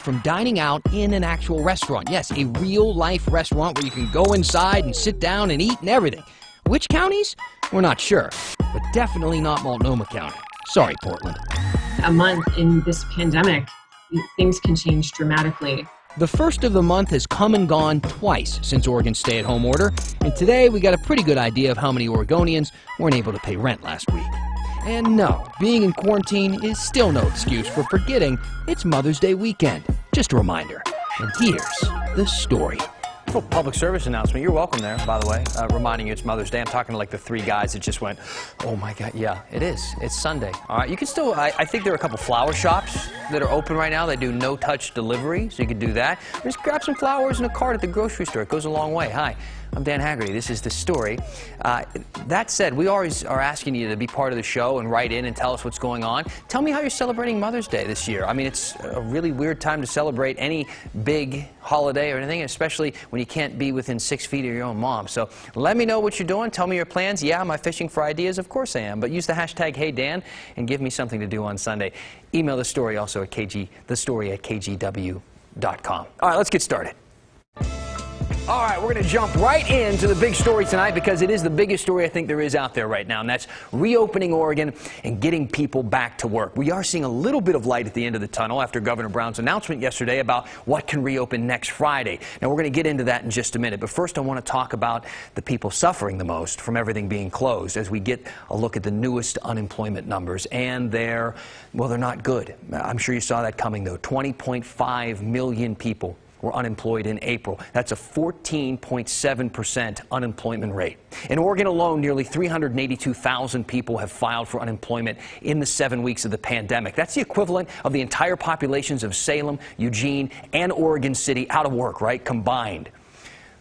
from dining out in an actual restaurant. Yes, a real-life restaurant where you can go inside and sit down and eat and everything. Which counties? We're not sure, but definitely not Multnomah County. Sorry, Portland. A month in this pandemic, things can change dramatically. The first of the month has come and gone twice since Oregon's stay-at-home order, and today we got a pretty good idea of how many Oregonians weren't able to pay rent last week. And no, being in quarantine is still no excuse for forgetting it's Mother's Day weekend. Just a reminder. And here's the story. Little public service announcement. You're welcome there, by the way, reminding you it's Mother's Day. I'm talking to like the three guys that just went, oh my God, yeah, it is. It's Sunday. All right, you can still, I think there are a couple flower shops that are open right now. They do no-touch delivery, so you can do that. Just grab some flowers and a card at the grocery store. It goes a long way. Hi, I'm Dan Haggerty. This is The Story. That said, we always are asking you to be part of the show and write in and tell us what's going on. Tell me how you're celebrating Mother's Day this year. I mean, it's a really weird time to celebrate any big holiday or anything, especially when you can't be within 6 feet of your own mom. So let me know what you're doing. Tell me your plans. Yeah, am I fishing for ideas? Of course I am. But use the hashtag HeyDan and give me something to do on Sunday. Email The Story also at thestory@kgw.com. All right, let's get started. All right, we're going to jump right into the big story tonight because it is the biggest story I think there is out there right now, and that's reopening Oregon and getting people back to work. We are seeing a little bit of light at the end of the tunnel after Governor Brown's announcement yesterday about what can reopen next Friday. Now, we're going to get into that in just a minute, but first I want to talk about the people suffering the most from everything being closed as we get a look at the newest unemployment numbers, and they're not good. I'm sure you saw that coming, though. 20.5 million people were unemployed in April. That's a 14.7% unemployment rate. In Oregon alone, nearly 382,000 people have filed for unemployment in the 7 weeks of the pandemic. That's the equivalent of the entire populations of Salem, Eugene, and Oregon City out of work, right, combined.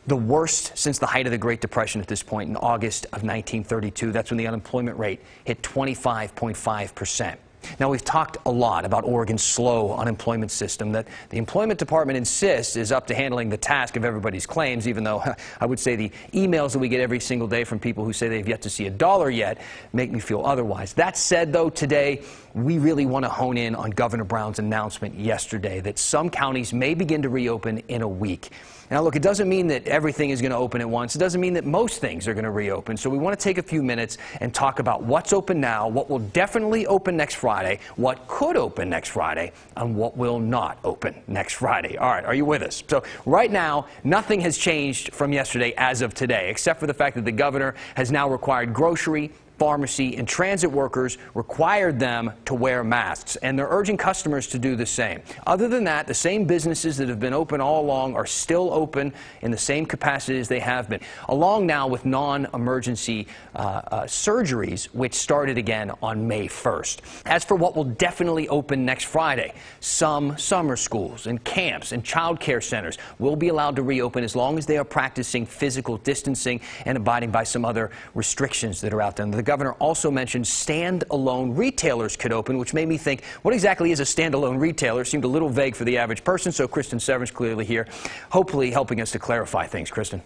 The worst since the height of the Great Depression at this point in August of 1932. That's when the unemployment rate hit 25.5%. Now, we've talked a lot about Oregon's slow unemployment system that the Employment Department insists is up to handling the task of everybody's claims, even though I would say the emails that we get every single day from people who say they've yet to see a dollar yet make me feel otherwise. That said, though, today we really want to hone in on Governor Brown's announcement yesterday that some counties may begin to reopen in a week. Now, look, it doesn't mean that everything is going to open at once. It doesn't mean that most things are going to reopen. So we want to take a few minutes and talk about what's open now, what will definitely open next Friday, what could open next Friday, and what will not open next Friday. All right, are you with us? So right now, nothing has changed from yesterday as of today, except for the fact that the governor has now required grocery, pharmacy, and transit workers required them to wear masks, and they're urging customers to do the same. Other than that, the same businesses that have been open all along are still open in the same capacity as they have been, along now with non-emergency surgeries, which started again on May 1st. As for what will definitely open next Friday, some summer schools and camps and child care centers will be allowed to reopen as long as they are practicing physical distancing and abiding by some other restrictions that are out there. The governor also mentioned standalone retailers could open, which made me think, what exactly is a standalone retailer? Seemed a little vague for the average person, so Kristen Severance clearly here, hopefully helping us to clarify things. Kristen.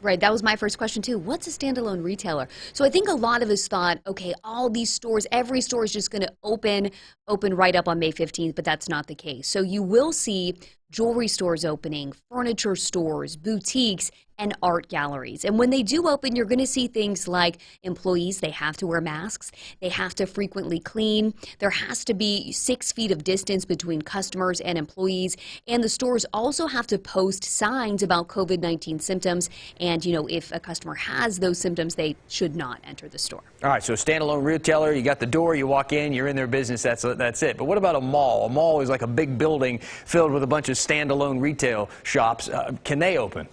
Right, that was my first question too. What's a standalone retailer? So I think a lot of us thought, okay, all these stores, every store is just going to open right up on May 15th, but that's not the case. So you will see jewelry stores opening, furniture stores, boutiques, and art galleries. And when they do open, you're going to see things like employees, they have to wear masks, they have to frequently clean, there has to be 6 feet of distance between customers and employees, and the stores also have to post signs about COVID-19 symptoms, and, you know, if a customer has those symptoms, they should not enter the store. All right, so standalone retailer, you got the door, you walk in, you're in their business, that's it. But what about a mall? A mall is like a big building filled with a bunch of standalone retail shops. Can they open?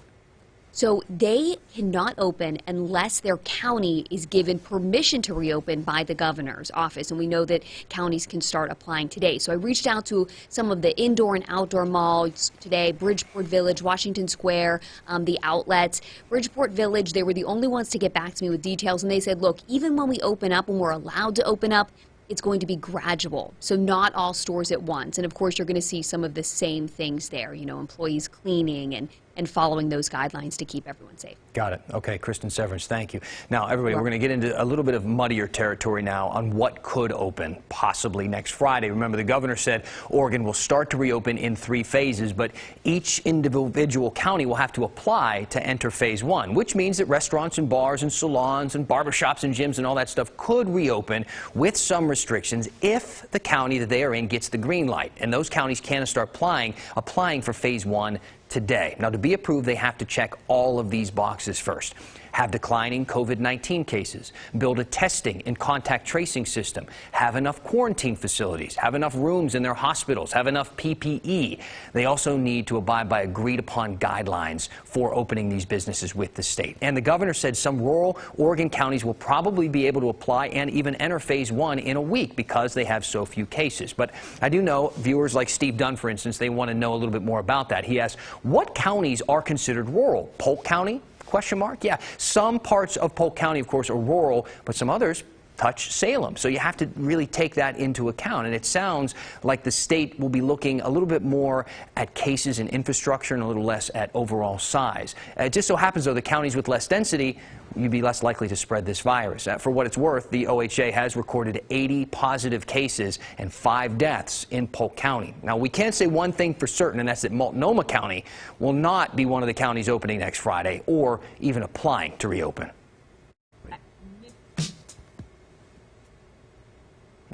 So they cannot open unless their county is given permission to reopen by the governor's office. And we know that counties can start applying today. So I reached out to some of the indoor and outdoor malls today, Bridgeport Village, Washington Square, the outlets. Bridgeport Village, they were the only ones to get back to me with details. And they said, look, even when we open up, when we're allowed to open up, it's going to be gradual. So not all stores at once. And of course, you're going to see some of the same things there, employees cleaning and following those guidelines to keep everyone safe. Got it. Okay, Kristen Severance, thank you. Now, everybody, we're going to get into a little bit of muddier territory now on what could open possibly next Friday. Remember, the governor said Oregon will start to reopen in 3 phases, but each individual county will have to apply to enter phase 1, which means that restaurants and bars and salons and barbershops and gyms and all that stuff could reopen with some restrictions if the county that they are in gets the green light. And those counties can start applying for phase 1 today. Now, to be approved, they have to check all of these boxes first. Have declining COVID-19 cases, build a testing and contact tracing system, have enough quarantine facilities, have enough rooms in their hospitals, have enough PPE. They also need to abide by agreed upon guidelines for opening these businesses with the state. And the governor said some rural Oregon counties will probably be able to apply and even enter phase 1 in a week because they have so few cases. But I do know viewers like Steve Dunn, for instance, they want to know a little bit more about that. He asked, what counties are considered rural? Polk County? Question mark? Yeah, some parts of Polk County, of course, are rural, but some others touch Salem. So you have to really take that into account. And it sounds like the state will be looking a little bit more at cases and infrastructure and a little less at overall size. It just so happens, though, the counties with less density, you'd be less likely to spread this virus. For what it's worth, the OHA has recorded 80 positive cases and 5 deaths in Polk County. Now, we can't say one thing for certain, and that's that Multnomah County will not be one of the counties opening next Friday or even applying to reopen.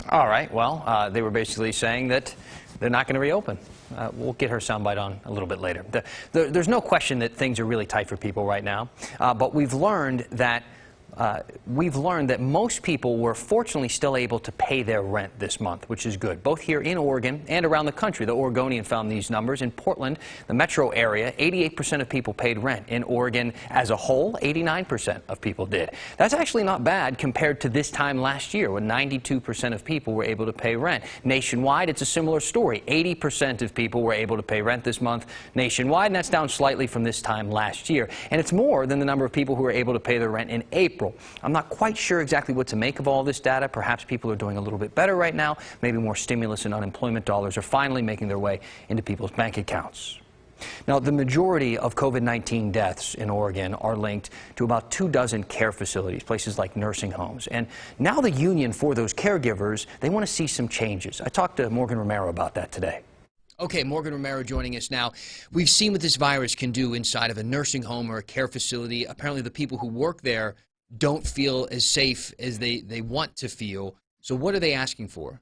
All right, well, they were basically saying that they're not going to reopen. We'll get her soundbite on a little bit later. There's no question that things are really tight for people right now, but we've learned that most people were fortunately still able to pay their rent this month, which is good, both here in Oregon and around the country. The Oregonian found these numbers. In Portland, the metro area, 88% of people paid rent. In Oregon as a whole, 89% of people did. That's actually not bad compared to this time last year when 92% of people were able to pay rent. Nationwide, it's a similar story. 80% of people were able to pay rent this month nationwide, and that's down slightly from this time last year. And it's more than the number of people who were able to pay their rent in April. I'm not quite sure exactly what to make of all this data. Perhaps people are doing a little bit better right now. Maybe more stimulus and unemployment dollars are finally making their way into people's bank accounts. Now, the majority of COVID-19 deaths in Oregon are linked to about 24 care facilities, places like nursing homes. And now the union for those caregivers, they want to see some changes. I talked to Morgan Romero about that today. Okay, Morgan Romero joining us now. We've seen what this virus can do inside of a nursing home or a care facility. Apparently the people who work there don't feel as safe as they want to feel. So what are they asking for?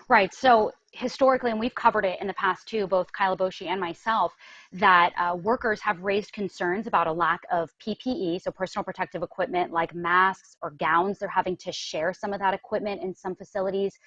Right. So historically, and we've covered it in the past too, both Kyle Boshi and myself, that workers have raised concerns about a lack of PPE, so personal protective equipment like masks or gowns. They're having to share some of that equipment in some facilities.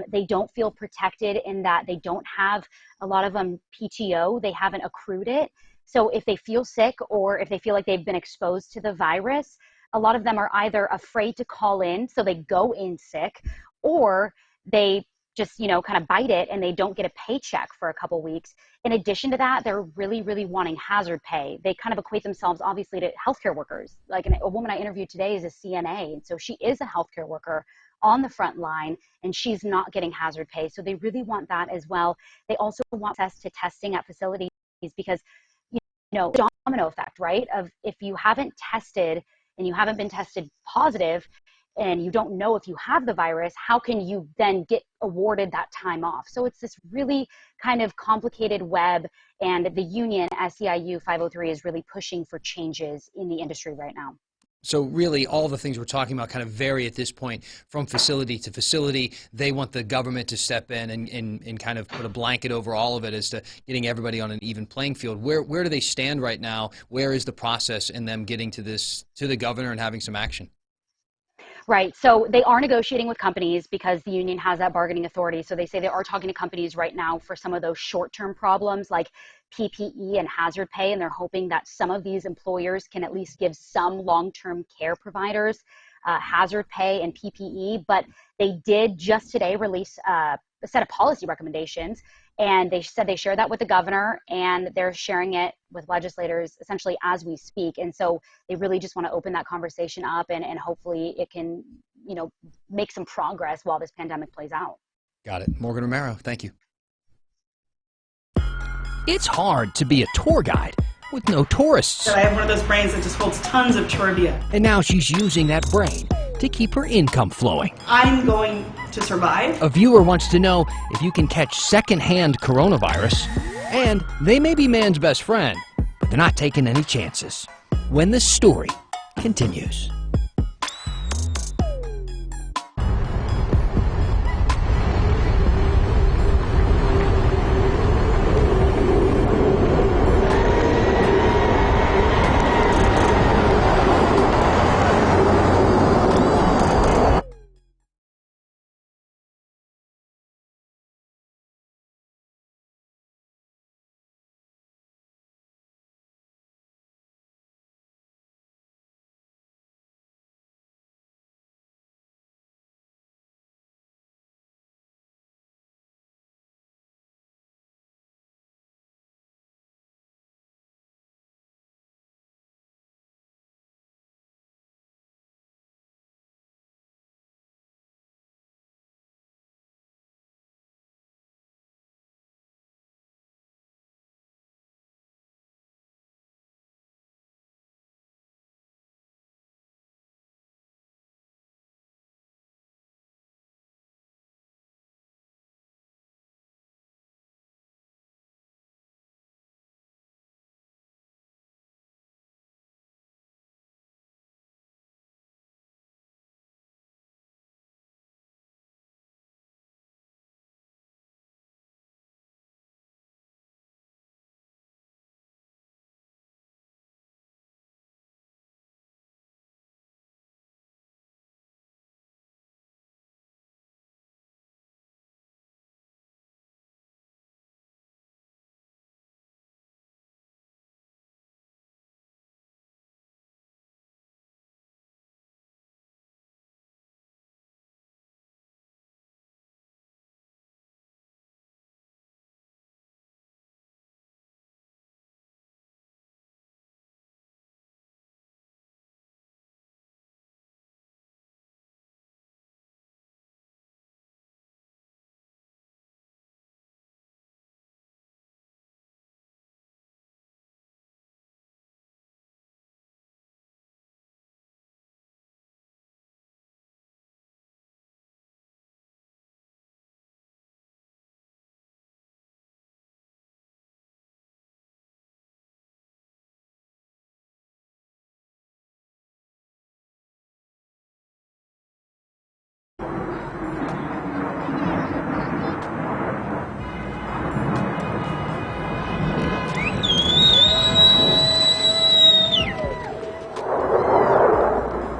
They don't feel protected in that they don't have, a lot of them, PTO. They haven't accrued it. So if they feel sick or if they feel like they've been exposed to the virus, a lot of them are either afraid to call in, so they go in sick, or they just, kind of bite it and they don't get a paycheck for a couple weeks. In addition to that, they're really, really wanting hazard pay. They kind of equate themselves, obviously, to healthcare workers. Like a woman I interviewed today is a CNA, and so she is a healthcare worker on the front line, and she's not getting hazard pay. So they really want that as well. They also want access to testing at facilities because, domino effect, right? Of if you haven't tested and you haven't been tested positive and you don't know if you have the virus, how can you then get awarded that time off? So it's this really kind of complicated web, and the union, SEIU 503, is really pushing for changes in the industry right now. So really, all the things we're talking about kind of vary at this point from facility to facility. They want the government to step in and kind of put a blanket over all of it as to getting everybody on an even playing field. Where do they stand right now? Where is the process in them getting to the governor and having some action? Right. So they are negotiating with companies because the union has that bargaining authority. So they say they are talking to companies right now for some of those short-term problems like PPE and hazard pay. And they're hoping that some of these employers can at least give some long-term care providers hazard pay and PPE. But they did just today release a set of policy recommendations. And they said they share that with the governor, and they're sharing it with legislators essentially as we speak. And so they really just want to open that conversation up, and hopefully it can make some progress while this pandemic plays out. Got it. Morgan Romero, thank you. It's hard to be a tour guide with no tourists. I have one of those brains that just holds tons of trivia. And now she's using that brain to keep her income flowing. I'm going to survive. A viewer wants to know if you can catch secondhand coronavirus. And they may be man's best friend, but they're not taking any chances. When the story continues.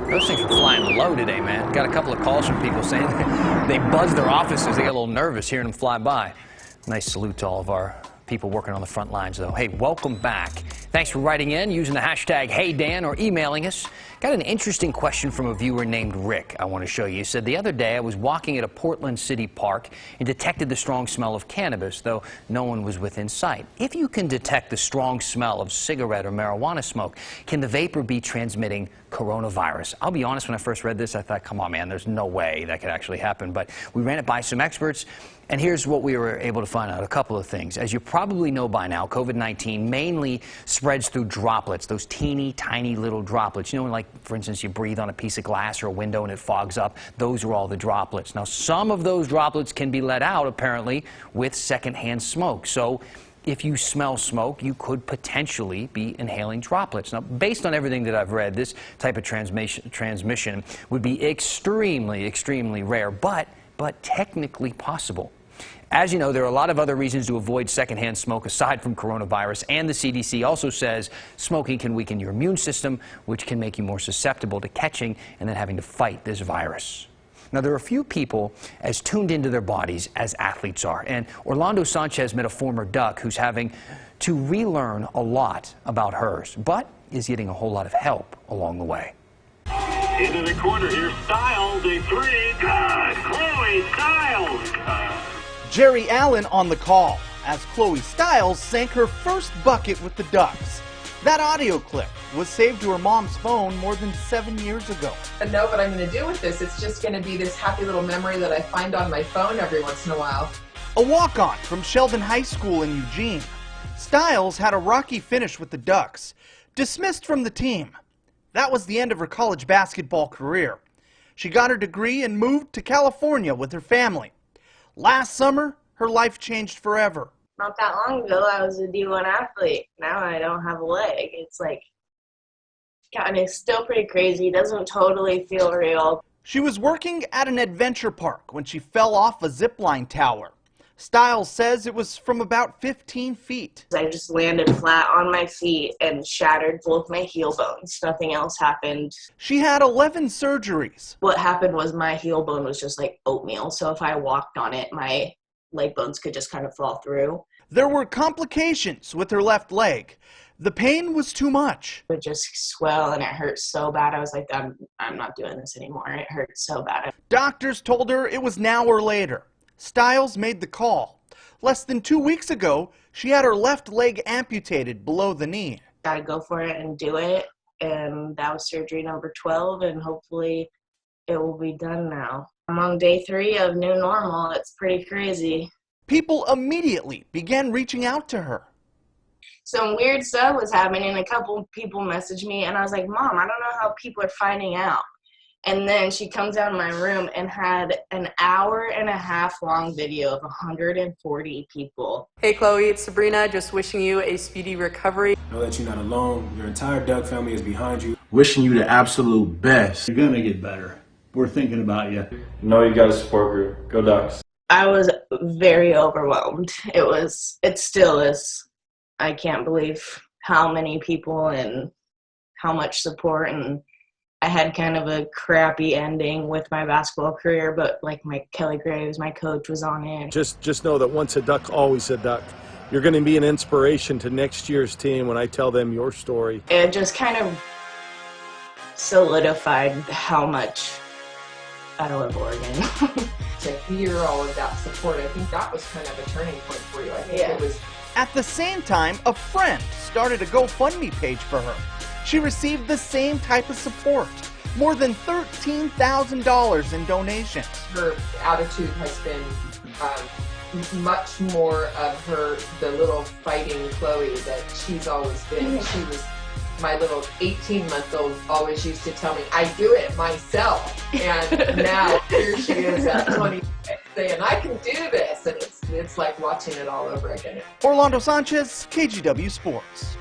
Those things are flying low today, man. Got a couple of calls from people saying they buzz their offices. They get a little nervous hearing them fly by. Nice salute to all of our people working on the front lines, though. Hey, welcome back. Thanks for writing in using the hashtag HeyDan or emailing us. Got an interesting question from a viewer named Rick I want to show you. He said, the other day I was walking at a Portland City park and detected the strong smell of cannabis, though no one was within sight. If you can detect the strong smell of cigarette or marijuana smoke, can the vapor be transmitting coronavirus? I'll be honest, when I first read this, I thought, come on, man, there's no way that could actually happen. But we ran it by some experts, and here's what we were able to find out. A couple of things. As you probably know by now, COVID-19 mainly spreads through droplets, those teeny tiny little droplets. You know, like, for instance, you breathe on a piece of glass or a window and it fogs up. Those are all the droplets. Now, some of those droplets can be let out, apparently, with secondhand smoke. So if you smell smoke, you could potentially be inhaling droplets. Now, based on everything that I've read, this type of transmission would be extremely, extremely rare, but technically possible. As you know, there are a lot of other reasons to avoid secondhand smoke aside from coronavirus, and the CDC also says smoking can weaken your immune system, which can make you more susceptible to catching and then having to fight this virus. Now, there are a few people as tuned into their bodies as athletes are, and Orlando Sanchez met a former Duck who's having to relearn a lot about hers, but is getting a whole lot of help along the way. Into the corner here, Styles, a three, good, Chloe Styles. Jerry Allen on the call as Chloe Styles sank her first bucket with the Ducks. That audio clip was saved to her mom's phone more than 7 years ago. I know what I'm going to do with this. It's just going to be this happy little memory that I find on my phone every once in a while. A walk-on from Sheldon High School in Eugene. Stiles had a rocky finish with the Ducks, dismissed from the team. That was the end of her college basketball career. She got her degree and moved to California with her family. Last summer, her life changed forever. Not that long ago, I was a D1 athlete. Now I don't have a leg. It's like, God, it's still pretty crazy. It doesn't totally feel real. She was working at an adventure park when she fell off a zipline tower. Stiles says it was from about 15 feet. I just landed flat on my feet and shattered both my heel bones. Nothing else happened. She had 11 surgeries. What happened was my heel bone was just like oatmeal, so if I walked on it, my leg bones could just kind of fall through. There were complications with her left leg. The pain was too much. It would just swell and it hurt so bad. I was like, I'm not doing this anymore. It hurt so bad. Doctors told her it was now or later. Stiles made the call. Less than 2 weeks ago, she had her left leg amputated below the knee. Gotta go for it and do it. And that was surgery number 12, and hopefully it will be done now. I'm on day 3 of new normal. It's pretty crazy. People immediately began reaching out to her. Some weird stuff was happening. A couple people messaged me, and I was like, Mom, I don't know how people are finding out. And then she comes down to my room and had an 1.5-hour long video of 140 people. Hey Chloe, it's Sabrina, just wishing you a speedy recovery. Know that you're not alone. Your entire Duck family is behind you. Wishing you the absolute best. You're gonna get better. We're thinking about you. Know you got a support group. Go Ducks. I was very overwhelmed. It still is. I can't believe how many people and how much support, and I had kind of a crappy ending with my basketball career, but like Kelly Graves, my coach, was on it. Just know that once a Duck, always a Duck. You're going to be an inspiration to next year's team when I tell them your story. It just kind of solidified how much I love Oregon. To hear all of that support, I think that was kind of a turning point for you. I think it was. At the same time, a friend started a GoFundMe page for her. She received the same type of support, more than $13,000 in donations. Her attitude has been much more of the little fighting Chloe that she's always been. She was my little 18-month-old always used to tell me, I do it myself. And now here she is at 26 saying, I can do this. And it's like watching it all over again. Orlando Sanchez, KGW Sports.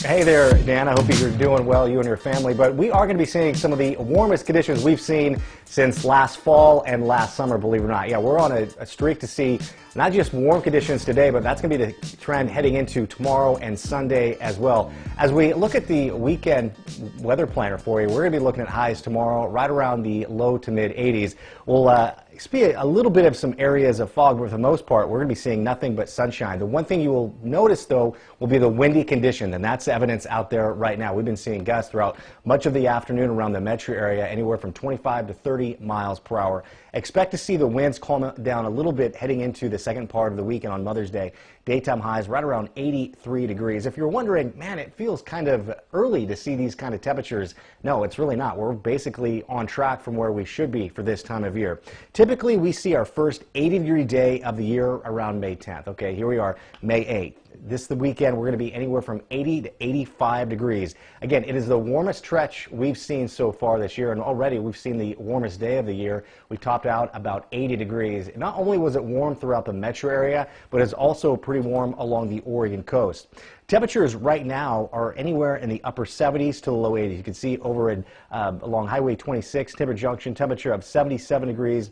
Hey there, Dan. I hope you're doing well, you and your family. But we are going to be seeing some of the warmest conditions we've seen since last fall and last summer, believe it or not. Yeah, we're on a streak to see not just warm conditions today, but that's going to be the trend heading into tomorrow and Sunday as well. As we look at the weekend weather planner for you, we're going to be looking at highs tomorrow right around the low to mid 80s. We'll see a little bit of some areas of fog, but for the most part, we're going to be seeing nothing but sunshine. The one thing you will notice, though, will be the windy condition, and that's evidence out there right now. We've been seeing gusts throughout much of the afternoon around the metro area, anywhere from 25 to 30 miles per hour. Expect to see the winds calm down a little bit heading into the second part of the weekend on Mother's Day. Daytime highs right around 83 degrees. If you're wondering, man, it feels kind of early to see these kind of temperatures. No, it's really not. We're basically on track from where we should be for this time of year. Typically, we see our first 80-degree day of the year around May 10th. Okay, here we are, May 8th. This the weekend, we're going to be anywhere from 80 to 85 degrees. Again, it is the warmest stretch we've seen so far this year, and already we've seen the warmest day of the year. We topped out about 80 degrees. Not only was it warm throughout the metro area, but it's also pretty warm along the Oregon coast. Temperatures right now are anywhere in the upper 70s to the low 80s. You can see over in, along Highway 26, Timber Junction, temperature of 77 degrees.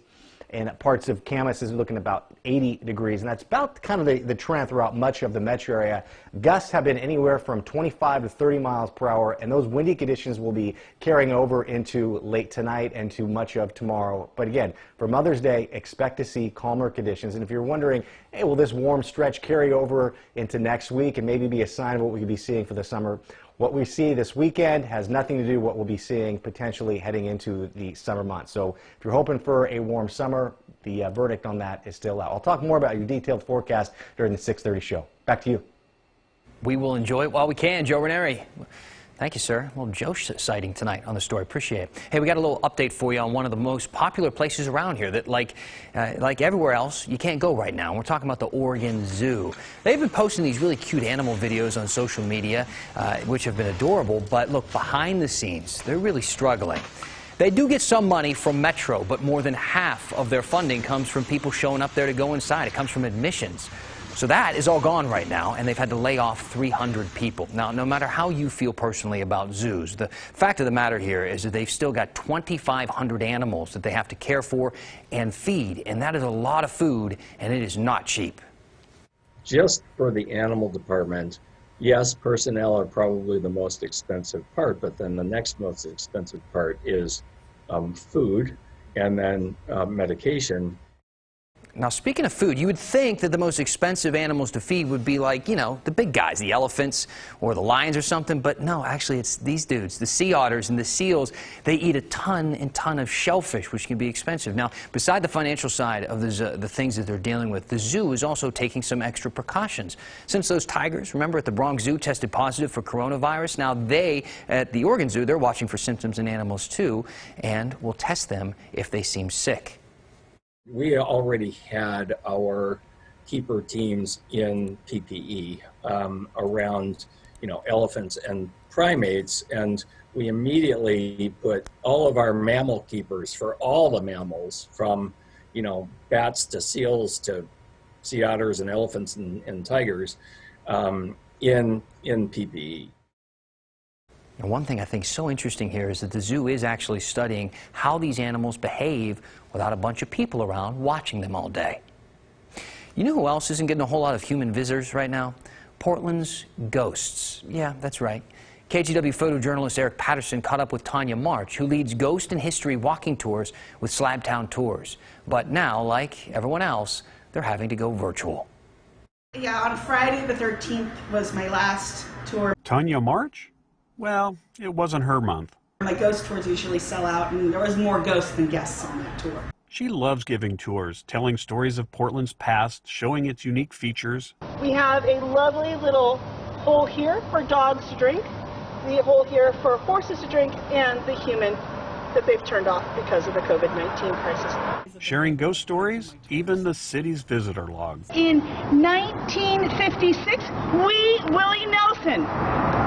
And parts of Camas is looking about 80 degrees, and that's about kind of the trend throughout much of the metro area. Gusts have been anywhere from 25 to 30 miles per hour, and those windy conditions will be carrying over into late tonight and to much of tomorrow. But again, for Mother's Day, expect to see calmer conditions. And if you're wondering, hey, will this warm stretch carry over into next week and maybe be a sign of what we could be seeing for the summer? what we see this weekend has nothing to do with what we'll be seeing potentially heading into the summer months. So if you're hoping for a warm summer, the verdict on that is still out. I'll talk more about your detailed forecast during the 6:30 show. Back to you. We will enjoy it while we can. Joe Ranieri. Thank you, sir. A little Joe sighting tonight on the story. Appreciate it. Hey, we got a little update for you on one of the most popular places around here that, like everywhere else, you can't go right now. We're talking about the Oregon Zoo. They've been posting these really cute animal videos on social media, which have been adorable. But look, behind the scenes, they're really struggling. They do get some money from Metro, but more than half of their funding comes from people showing up there to go inside. It comes from admissions. So that is all gone right now, and they've had to lay off 300 people. Now, no matter how you feel personally about zoos, the fact of the matter here is that they've still got 2,500 animals that they have to care for and feed, and that is a lot of food, and it is not cheap. Just for the animal department, yes, personnel are probably the most expensive part, but then the next most expensive part is food, and then medication. Now, speaking of food, you would think that the most expensive animals to feed would be like, you know, the big guys, the elephants or the lions or something. But no, actually, it's these dudes, the sea otters and the seals. They eat a ton and ton of shellfish, which can be expensive. Now, beside the financial side of the things that they're dealing with, the zoo is also taking some extra precautions. Since those tigers, remember, at the Bronx Zoo tested positive for coronavirus, now they, at the Oregon Zoo, they're watching for symptoms in animals too and will test them if they seem sick. We already had our keeper teams in PPE around, elephants and primates, and we immediately put all of our mammal keepers for all the mammals, from, bats to seals to sea otters and elephants and tigers, in PPE. And one thing I think is so interesting here is that the zoo is actually studying how these animals behave without a bunch of people around watching them all day. You know who else isn't getting a whole lot of human visitors right now? Portland's ghosts. Yeah, that's right. KGW photojournalist Eric Patterson caught up with Tanya March, who leads Ghost and History walking tours with Slabtown Tours. But now, like everyone else, they're having to go virtual. Yeah, on Friday the 13th was my last tour. Tanya March? Well, it wasn't her month. My ghost tours usually sell out, and there was more ghosts than guests on that tour. She loves giving tours, telling stories of Portland's past, showing its unique features. We have a lovely little hole here for dogs to drink, the hole here for horses to drink, and the human that they've turned off because of the COVID-19 crisis. Sharing ghost stories, even the city's visitor log. In 1956, Willie Nelson,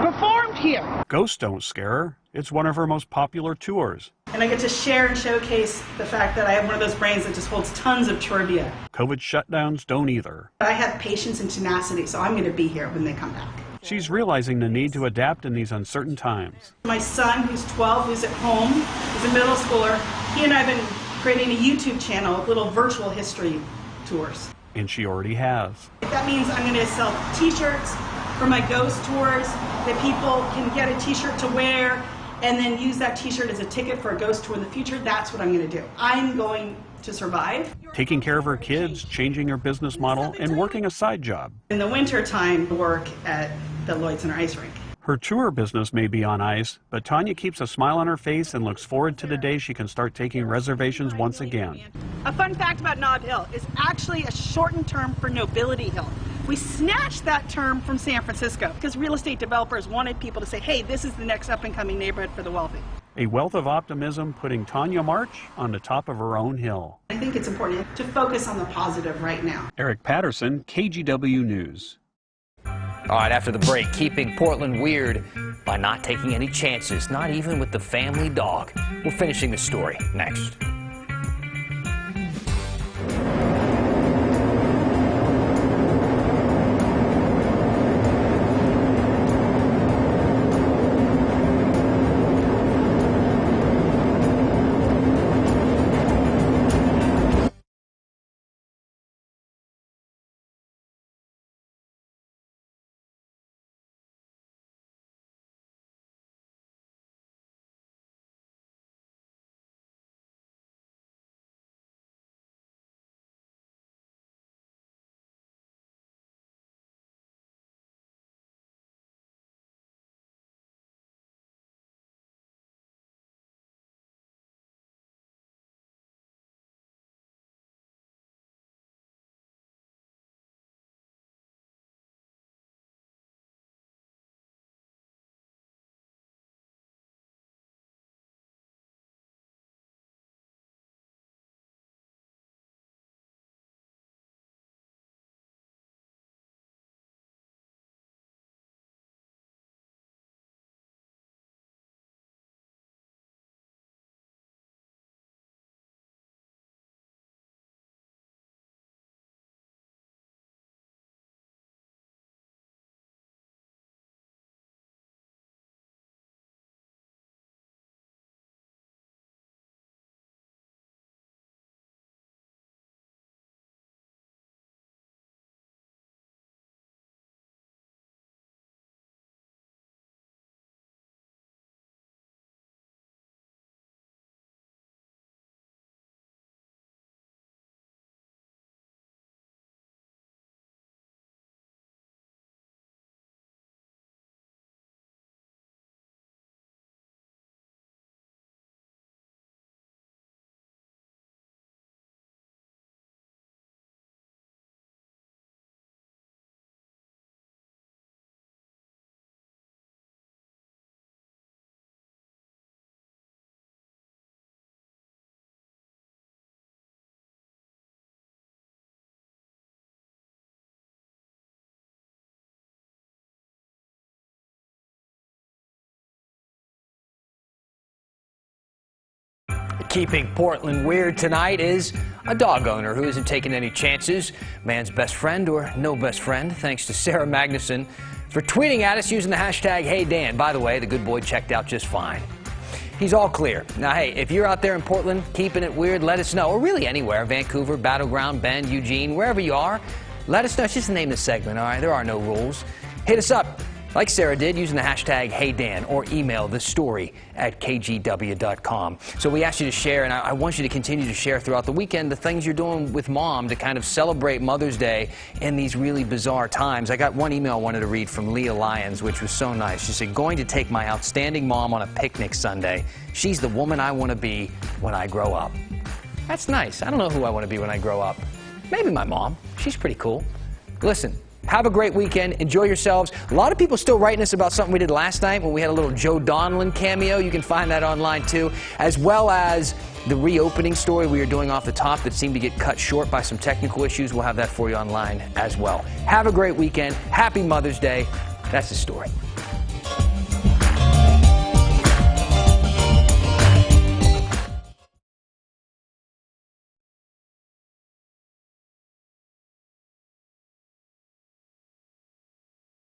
performed here. Ghosts don't scare her. It's one of her most popular tours. And I get to share and showcase the fact that I have one of those brains that just holds tons of trivia. COVID shutdowns don't either. I have patience and tenacity, so I'm going to be here when they come back. She's realizing the need to adapt in these uncertain times. My son, who's 12, who's at home, is a middle schooler. He and I have been creating a YouTube channel of little virtual history tours. And she already has. That means I'm going to sell t-shirts for my ghost tours that people can get a t-shirt to wear and then use that t-shirt as a ticket for a ghost tour in the future. That's what I'm going to do. I'm going to survive. Taking care of her kids, changing her business model, and working a side job. In the winter time, work at the Lloyd Center ice rink. Her tour business may be on ice, but Tanya keeps a smile on her face and looks forward to the day she can start taking reservations once again. A fun fact about Nob Hill is actually a shortened term for Nobility Hill. We snatched that term from San Francisco because real estate developers wanted people to say, hey, this is the next up-and-coming neighborhood for the wealthy. A wealth of optimism putting Tanya March on the top of her own hill. I think it's important to focus on the positive right now. Eric Patterson, KGW News. All right, after the break, keeping Portland weird by not taking any chances, not even with the family dog. We're finishing the story next. Keeping Portland weird tonight is a dog owner who isn't taking any chances. Man's best friend or no best friend, thanks to Sarah Magnuson for tweeting at us using the hashtag HeyDan. By the way, the good boy checked out just fine. He's all clear. Now, hey, if you're out there in Portland keeping it weird, let us know. Or really anywhere, Vancouver, Battleground, Bend, Eugene, wherever you are, let us know. It's just the name of the segment, all right? There are no rules. Hit us up, like Sarah did, using the hashtag HeyDan, or email the story at kgw.com. So we asked you to share, and I want you to continue to share throughout the weekend the things you're doing with Mom to kind of celebrate Mother's Day in these really bizarre times. I got one email I wanted to read from Leah Lyons, which was so nice. She said, going to take my outstanding mom on a picnic Sunday. She's the woman I want to be when I grow up. That's nice. I don't know who I want to be when I grow up. Maybe my mom. She's pretty cool. Listen. Have a great weekend. Enjoy yourselves. A lot of people still writing us about something we did last night when we had a little Joe Donlin cameo. You can find that online too, as well as the reopening story we are doing off the top that seemed to get cut short by some technical issues. We'll have that for you online as well. Have a great weekend. Happy Mother's Day. That's the story.